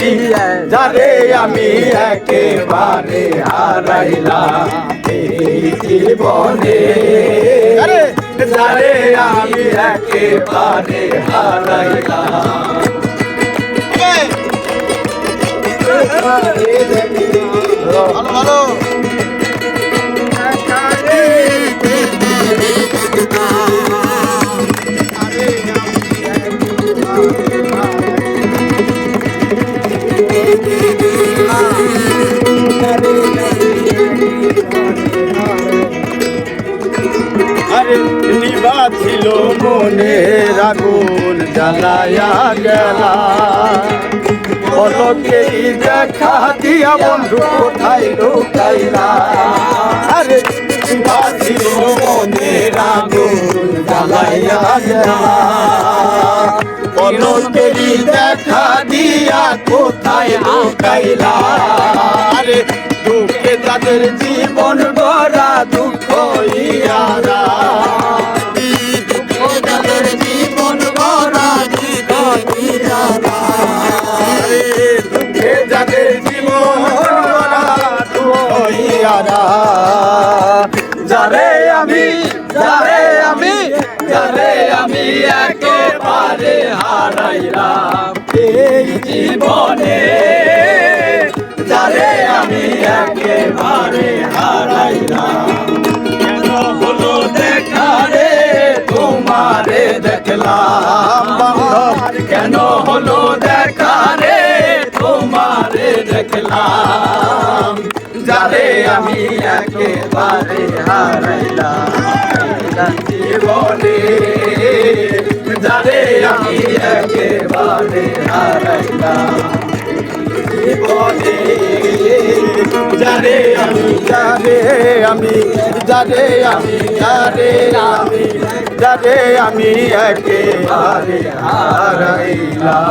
আমি যারে আমি একেবারে হারাইলাম এই জীবনে, যারে আমি একেবারে হারাইলাম। ভালো ভালো আরে নিবা ছিল মনের আগুন জ্বালায়া গেলা, পলকেই দেখা দিয়া বন্ধু কোথায় লুকাইলা। আরে নিবা ছিল মনের আগুন জ্বালায়া গেলা, পলকেই দেখা দিয়া কোথায় লুকাইলা। আরে দুঃখে তাদের জীবন গড়া দুঃখ ইয়ারা, দুঃখে তাদের জীবন গড়া দুঃখ ইয়ারা। দুঃখে যাদের জীবন গড়া দুঃখ ইয়ারা, যারে আমি যারে আমি যারে আমি একেবারে হারাইলাম এই জীবনে, যারে আমি একেবারে হারাইলাম। কেন হলো দেখা রে তোমারে দেখলাম বান্ধব, কেন হলো দেখা রে তোমারে দেখলাম, যারে আমি একেবারে হারাইলাম জীবনে, যারে আমি একেবারে হারাইলাম জীবনে, যারে আমি যারে আমি যারে আমি যারে আমি যারে আমি একেবারে হারাইলাম।